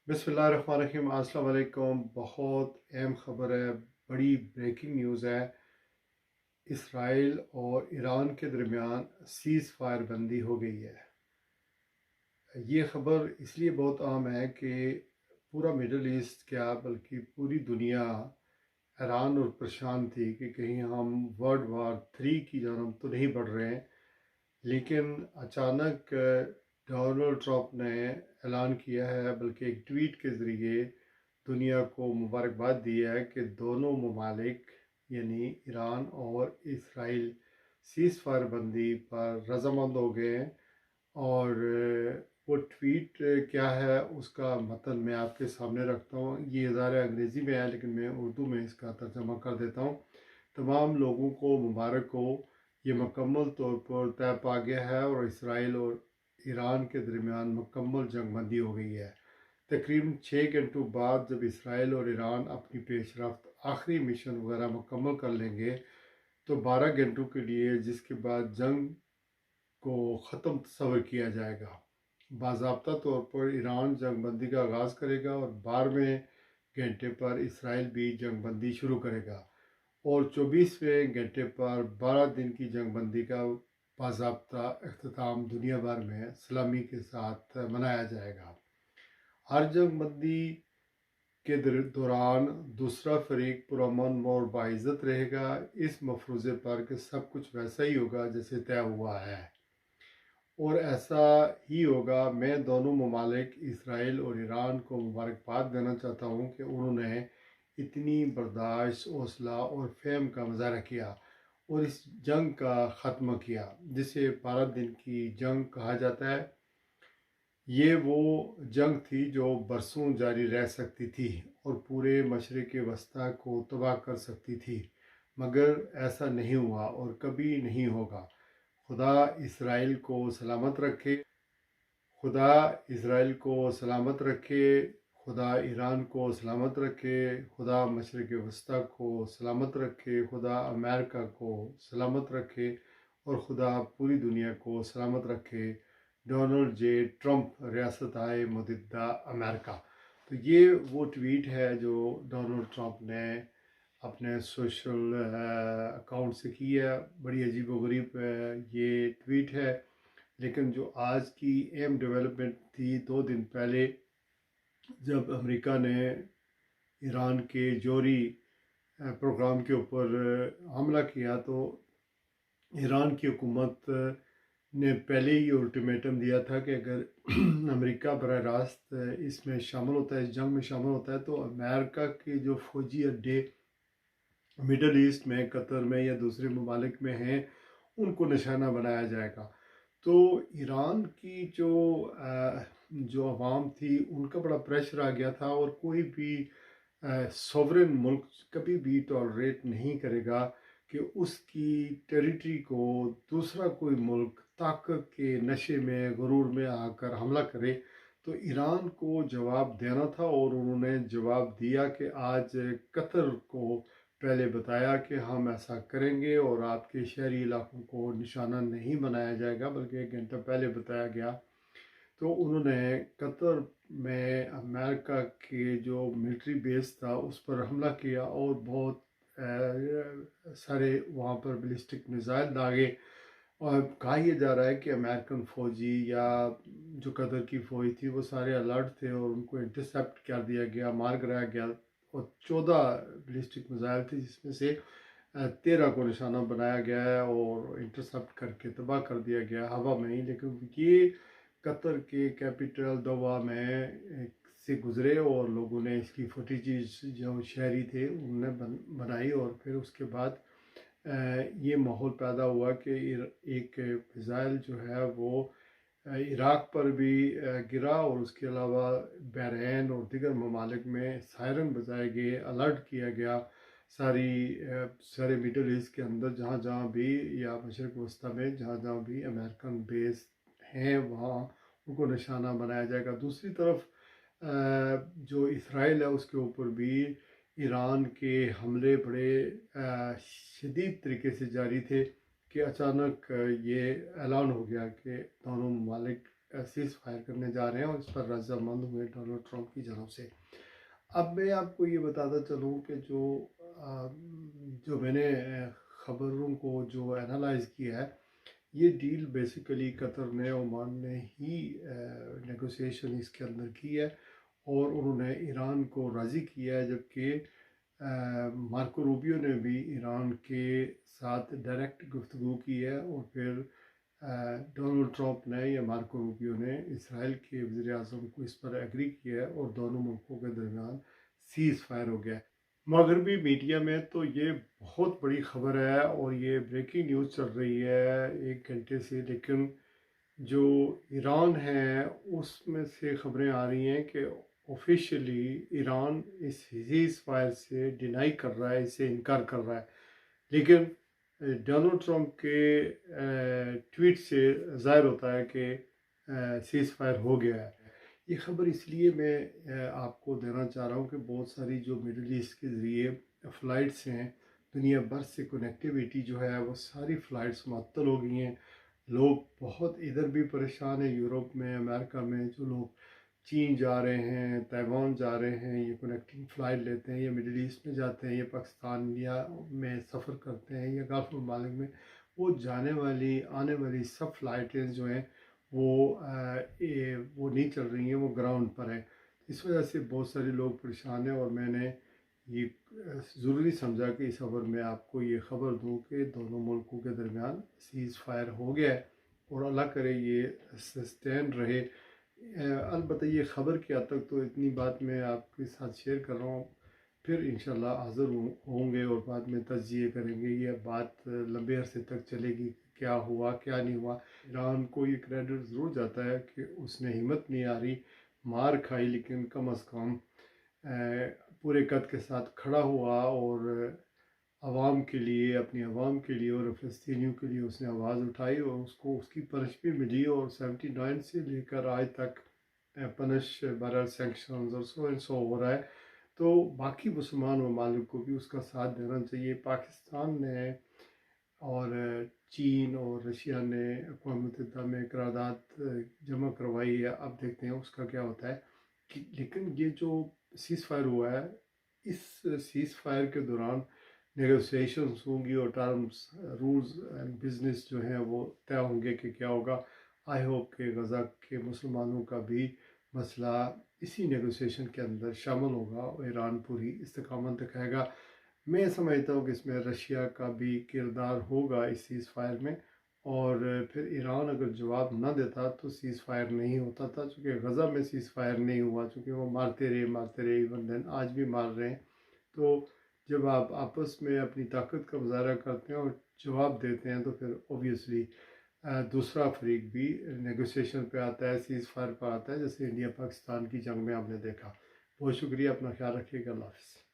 बिस्मिल्लाहिर्रहमानिर्रहीम। अस्सलाम वालेकुम। बहुत अहम खबर है, बड़ी ब्रेकिंग न्यूज़ है। इसराइल और ईरान के दरमियान सीज़ फायर बंदी हो गई है। ये ख़बर इसलिए बहुत अहम है कि पूरा मिडल ईस्ट क्या बल्कि पूरी दुनिया हैरान और परेशान थी कि कहीं हम वर्ल्ड वार 3 की जानब तो नहीं बढ़ रहे हैं। लेकिन अचानक डोनाल्ड ट्रंप ने ऐलान किया है, बल्कि एक ट्वीट के ज़रिए दुनिया को मुबारकबाद दी है कि दोनों ममालिक यानी ईरान और इसराइल सीज़ फायर बंदी पर रजामंद हो गए हैं। और वो ट्वीट क्या है उसका मतन मैं आपके सामने रखता हूँ। ये ज़ाहिर अंग्रेज़ी में है लेकिन मैं उर्दू में इसका तर्जमा कर देता हूँ। तमाम लोगों को मुबारक हो, ये मुकम्मल तौर पर तय पा गया है और इसराइल और ईरान के दरमियान मुकम्मल जंगबंदी हो गई है। तकरीबन 6 घंटों बाद जब इसराइल और ईरान अपनी पेशरफ्त आखिरी मिशन वगैरह मुकम्मल कर लेंगे तो 12 घंटों के लिए, जिसके बाद जंग को ख़त्म तस्वर किया जाएगा। बाज़ाब्ता तौर पर ईरान जंगबंदी का आगाज़ करेगा और 12वें घंटे पर इसराइल भी जंगबंदी शुरू करेगा और 24वें घंटे पर 12 दिन की जंगबंदी का बाज़ाब्ता अख्ताम दुनिया भर में सलामी के साथ मनाया जाएगा। हर जंगबंदी के दौरान दूसरा फरीक पुरअमन और बाइज़्ज़त रहेगा, इस मफरूज़े पर कि सब कुछ वैसा ही होगा जैसे तय हुआ है और ऐसा ही होगा। मैं दोनों ममालिक इसराइल और ईरान को मुबारकबाद देना चाहता हूँ कि उन्होंने इतनी बर्दाश्त, हौसला और फ़हम का मुज़ाहरा किया और इस जंग का ख़त्म किया, जिसे 12 दिन की जंग कहा जाता है। ये वो जंग थी जो बरसों जारी रह सकती थी और पूरे मशरिक़ वस्ती को तबाह कर सकती थी, मगर ऐसा नहीं हुआ और कभी नहीं होगा। खुदा इसराइल को सलामत रखे, खुदा इसराइल को सलामत रखे, खुदा ईरान को सलामत रखे, खुदा मशरिक़ वस्ती को सलामत रखे, खुदा अमेरिका को सलामत रखे और खुदा पूरी दुनिया को सलामत रखे। डोनाल्ड जे ट्रंप, रियासत-ए मुत्तहिदा अमेरिका। तो ये वो ट्वीट है जो डोनाल्ड ट्रंप ने अपने सोशल अकाउंट से की है। बड़ी अजीब-व-गरीब ये ट्वीट है, लेकिन जो आज की अहम डेवलपमेंट थी 2 दिन पहले जब अमेरिका ने ईरान के जौहरी प्रोग्राम के ऊपर हमला किया, तो ईरान की हुकूमत ने पहले ही अल्टीमेटम दिया था कि अगर अमेरिका बराह रास्त इसमें शामिल होता है, इस जंग में शामिल होता है, तो अमेरिका के जो फ़ौजी अड्डे मिडल ईस्ट में, कतर में या दूसरे ममालिक में हैं, उनको निशाना बनाया जाएगा। तो ईरान की जो आवाम थी उनका बड़ा प्रेशर आ गया था और कोई भी सॉवरेन मुल्क कभी भी टॉलरेट नहीं करेगा कि उसकी टेरिटरी को दूसरा कोई मुल्क ताकत के नशे में, गुरूर में आकर हमला करे। तो ईरान को जवाब देना था और उन्होंने जवाब दिया कि आज कतर को पहले बताया कि हम ऐसा करेंगे और आपके शहरी इलाकों को निशाना नहीं बनाया जाएगा, बल्कि 1 घंटा पहले बताया गया। तो उन्होंने कतर में अमेरिका के जो मिलिट्री बेस था उस पर हमला किया और बहुत सारे वहाँ पर बैलिस्टिक मिसाइल दागे और कहा यह जा रहा है कि अमेरिकन फ़ौजी या जो कतर की फ़ौज थी वो सारे अलर्ट थे और उनको इंटरसेप्ट कर दिया गया, मार गिराया गया और 14 बैलिस्टिक मिसाइल थे, जिसमें से 13 को निशाना बनाया गया है और इंटरसेप्ट करके तबाह कर दिया गया हवा में ही। लेकिन ये कतर के कैपिटल दोहा में से गुज़रे और लोगों ने इसकी फुटेजेस जो शहरी थे उन्होंने बनाई और फिर उसके बाद ये माहौल पैदा हुआ कि एक मिसाइल जो है वो इराक़ पर भी गिरा और उसके अलावा बहरैन और दीगर ममालिक में सायरन बजाए गए, अलर्ट किया गया। सारे मिडल ईस्ट के अंदर जहाँ जहाँ भी या मशरिक़ वस्ती में जहाँ जहाँ भी अमेरिकन बेस हैं वहाँ उनको निशाना बनाया जाएगा। दूसरी तरफ जो इसराइल है उसके ऊपर भी ईरान के हमले बड़े शदीद तरीके से जारी थे कि अचानक ये ऐलान हो गया कि दोनों ममालिक सीज़ फायर करने जा रहे हैं और इस पर रजामंद हुए डोनाल्ड ट्रंप की जानब से। अब मैं आपको ये बताता चलूँ कि जो मैंने ख़बरों को जो एनालाइज़ किया है, ये डील बेसिकली कतर ने, ओमान ने ही नेगोशिएशन इसके अंदर की है और उन्होंने ईरान को राज़ी किया है, जबकि मार्को रूबियो ने भी ईरान के साथ डायरेक्ट गुफ्तगू की है और फिर डोनाल्ड ट्रंप ने या मार्को रूबियो ने इसराइल के वज़ीर आज़म को इस पर एग्री किया है और दोनों मुल्कों के दरमियान सीज़ फायर हो गया है। मगरबी मीडिया में तो ये बहुत बड़ी खबर है और ये ब्रेकिंग न्यूज़ चल रही है 1 घंटे से, लेकिन जो ईरान है उसमें से खबरें आ रही हैं कि ऑफिशियली ईरान इस सीज़ फायर से डिनाई कर रहा है, इससे इनकार कर रहा है, लेकिन डोनाल्ड ट्रंप के ट्वीट से ज़ाहिर होता है कि सीज़ फायर हो गया है। ये ख़बर इसलिए मैं आपको देना चाह रहा हूँ कि बहुत सारी जो मिडल ईस्ट के ज़रिए फ़्लाइट्स हैं, दुनिया भर से कनेक्टिविटी जो है वो सारी फ़्लाइट्स मअतल हो गई हैं। लोग बहुत इधर भी परेशान हैं, यूरोप में, अमेरिका में जो लोग चीन जा रहे हैं, ताइवान जा रहे हैं, ये कनेक्टिंग फ़्लाइट लेते हैं, या मिडल ईस्ट में जाते हैं, या पाकिस्तान या में सफ़र करते हैं, या गल्फ़ ममालिक में, वो जाने वाली आने वाली सब फ़्लाइटें जो हैं वो नहीं चल रही हैं, वो ग्राउंड पर हैं। इस वजह से बहुत सारे लोग परेशान हैं और मैंने ये ज़रूरी समझा कि इस खबर में आपको ये ख़बर दूँ कि दोनों मुल्कों के दरमियान सीज़ फायर हो गया है और अल्लाह करे ये सस्टेन रहे। अलबत्ता ये ख़बर की हद तक तो इतनी बात मैं आपके साथ शेयर कर रहा हूँ, फिर इंशाल्लाह हाज़िर होंगे और बाद में तज्ज़िये करेंगे। ये बात लंबे अरसे तक चलेगी, क्या हुआ क्या नहीं हुआ। ईरान को ये क्रेडिट ज़रूर जाता है कि उसने हिम्मत नहीं आ रही, मार खाई, लेकिन कम अज़ कम पूरे कद के साथ खड़ा हुआ और आवाम के लिए, अपनी आवाम के लिए और फ़लस्तीनियों के लिए उसने आवाज़ उठाई और उसको उसकी पनिश भी मिली। और 79 से लेकर आज तक पनिश बहरहाल सैंक्शंस और सो एंड सो हो रहा है, तो बाकी मुसलमान ममालिक को भी उसका साथ देना चाहिए। पाकिस्तान ने और चीन और रशिया ने अक़वाम मुत्तहिदा में करारदाद जमा करवाई है, अब देखते हैं उसका क्या होता है। लेकिन ये जो सीज़ फायर हुआ है, इस सीज़ फायर के दौरान नेगोशिएशंस होंगी और टर्म्स, रूल्स एंड बिजनेस जो हैं वो तय होंगे कि क्या होगा। आई होप कि गज़ा के मुसलमानों का भी मसला इसी नेगोशिएशन के अंदर शामिल होगा और ईरान पूरी इस्तकामत दिखाएगा। मैं समझता हूँ कि इसमें रशिया का भी किरदार होगा इस सीज़ फायर में, और फिर ईरान अगर जवाब ना देता तो सीज़ फायर नहीं होता था, चूँकि गज़ा में सीज़ फायर नहीं हुआ, चूँकि वो मारते रहे, इवन देन आज भी मार रहे हैं। तो जब आप आपस में अपनी ताकत का मुजाहरा करते हैं और जवाब देते हैं तो फिर ऑब्वियसली दूसरा फरीक भी नेगोशिएशन पे आता है, सीज़ फायर पर आता है, जैसे इंडिया पाकिस्तान की जंग में आपने देखा। बहुत शुक्रिया, अपना ख्याल रखिएगा, अल्लाह हाफ़िज़।